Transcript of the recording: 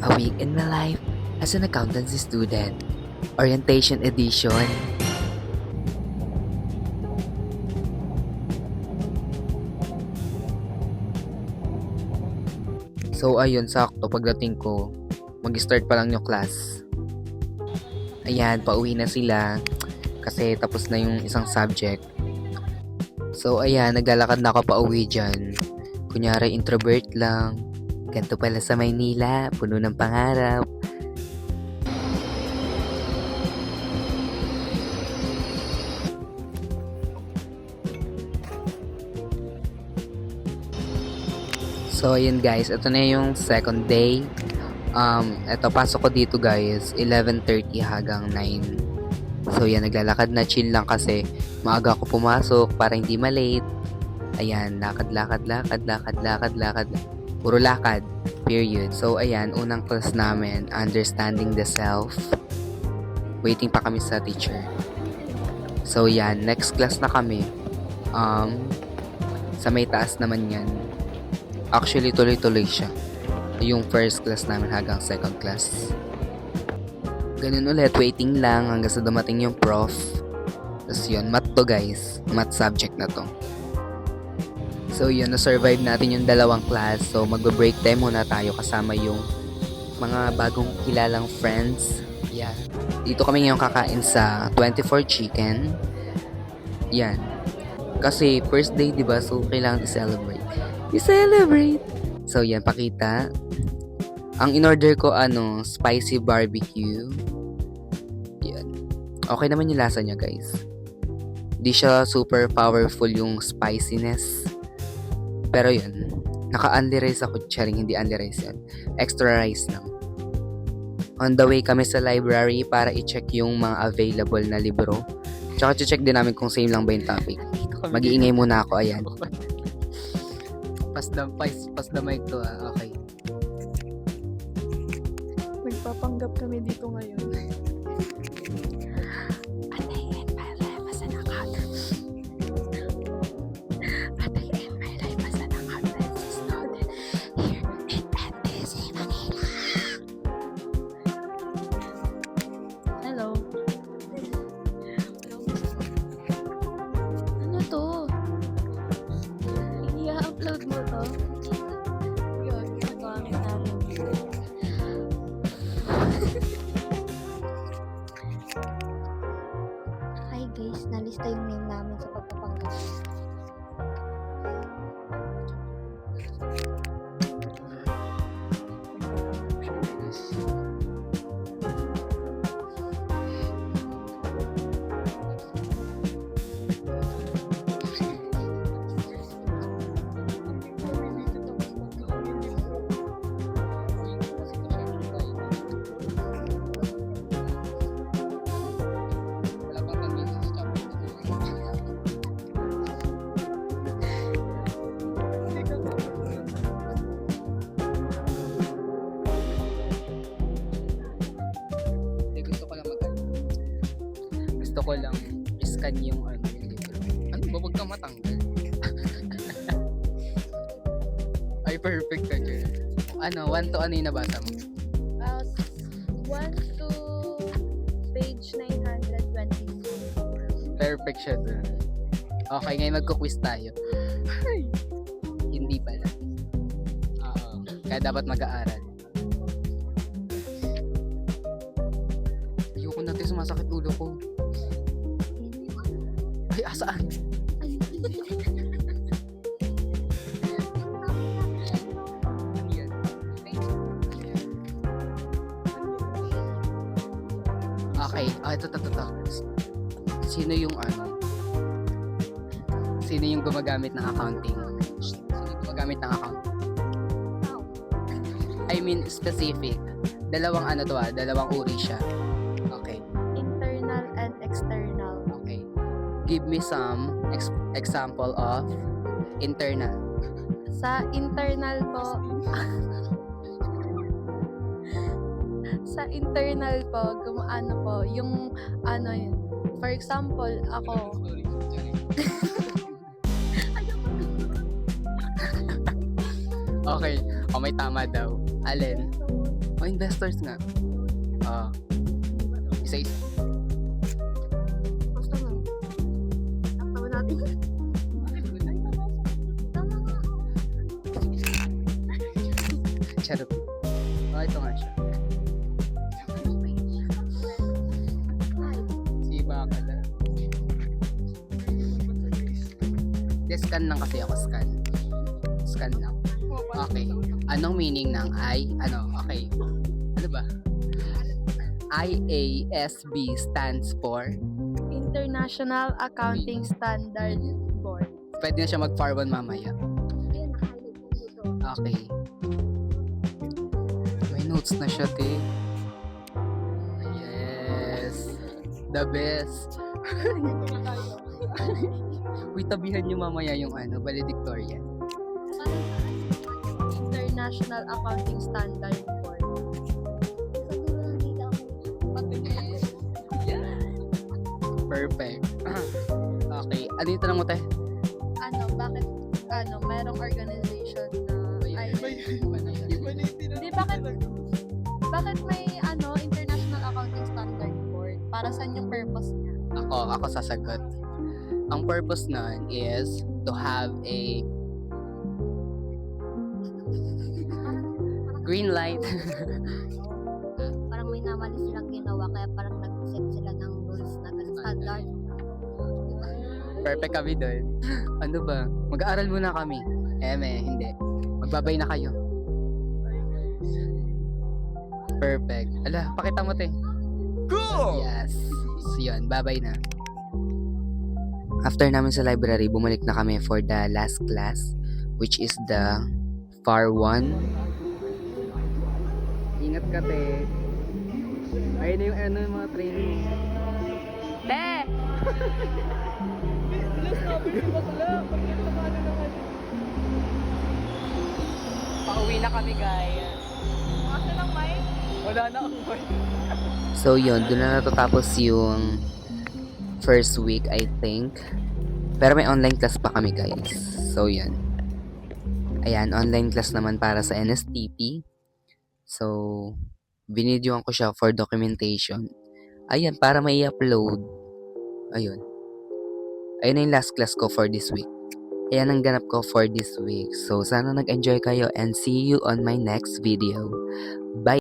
A Week in My Life as an Accountancy Student, Orientation Edition. So ayun, sakto pagdating ko, mag-start pa lang yung class. Ayan, pauwi na sila kasi tapos na yung isang subject. So ayan, naglalakad na ako pauwi dyan. Kunyari introvert lang. Ganito pala sa Maynila, puno ng pangarap. So ayun guys, ito na yung second day. Ito pasok ko dito guys, 11:30 hanggang 9. So yan, naglalakad na, chill lang kasi maaga ako pumasok para hindi malate. Ayan, lakad. Puro lakad, period. So ayan, unang class namin, Understanding the Self. Waiting pa kami sa teacher. So yan, next class na kami. Sa may taas naman yan. Actually, tuloy-tuloy siya. Yung first class namin hanggang second class. Ganun ulit, waiting lang hanggang sa dumating yung prof. Tapos yun, math to guys. Math subject na to. So yun, na-survive natin yung dalawang class. So magbe-break time muna tayo kasama yung mga bagong kilalang friends. Yan. Dito kami ngayon kakain sa 24 Chicken. Yan. Kasi first day, diba? So kailangan i-celebrate. I-celebrate! So yan, pakita. Ang in-order ko, spicy barbecue. Yan. Okay naman yung lasa niya, guys. Di siya super powerful yung spiciness. Pero yun, naka-unli rice ako. Charing, hindi unli rice yan. Extra rice lang. On the way kami sa library para i-check yung mga available na libro. Tsaka check din namin kung same lang ba yung topic. Mag-iingay muna ako, ayan. Pas the mic to, okay. Nagpapanggap kami dito ngayon. Hello. Ano to? I-upload mo to? Yun, nagamit namin. Hi guys, nalista yung name namin sa pagpapanggap. Gusto ko lang iscan yung yung libro. Ano ba? Huwag kang matanggal. Ay, perfect ka dyan. 1 to ano yung nabasa mo? 1 to page 922. Perfect siya dun. Okay, ngayon magko-quiz tayo. Hindi pala. Oo. Kaya dapat mag-aaral. Ayoko natin, sumasakit ulo ko. Ay, asaan? Okay, ito. Sino yung Sino yung gumagamit ng accounting? Sino yung gumagamit ng accounting? I mean, specific. Dalawang dalawang uri siya. Okay. Internal and external. Okay. Give me some example of internal. Sa internal po, sa internal po, gumaano po, yung yun. For example, ako, Okay. O, may tama daw. Alin? O, investors nga. Isa-isa. Basta mo. Tama natin. Tama nga. Charot. Ito nga siya. Si Bakala. Scan lang kasi ako, scan. Scan lang. Okay. Anong meaning ng okay. Ano ba? IASB stands for? International Accounting Standard Board. Pwede na siya mag-farwan mamaya. Ayun, nakahilig po dito. Okay. May notes na siya, te. Yes. The best. Uy, tabihan niyo mamaya yung valedictorian. International Accounting Standard Board. Sa dulo ng dila ako. Perfect. Okay. Ano yung tanong mo, te? Bakit, mayroong organization na, Hindi, bakit may, International Accounting Standard Board? Para saan yung purpose niya? Ako sasagot. Ang purpose nun is to have a green light. Parang may namali silang ginawa, kaya parang nag-set sila ng rules na standard. Perfect kami doon. Ano ba? Mag-aaral muna kami. Hindi. Magbabay na kayo. Perfect. Ala, pakita mo, te. Cool! Yes. So, yun. Bye-bye na. After namin sa library, bumalik na kami for the last class, which is the FAR 1. Ingat ka, te. Ayun na yung mga training. Te! Pauwi na kami, guys. Wala na ang mic. So yun, doon na natatapos yung first week, I think. Pero may online class pa kami, guys. So yun. Ayan, online class naman para sa NSTP. So, binidyoan ko siya for documentation. Ayan, para may upload. Ayun. Ayun na yung last class ko for this week. Ayan ang ganap ko for this week. So, sana nag-enjoy kayo and see you on my next video. Bye!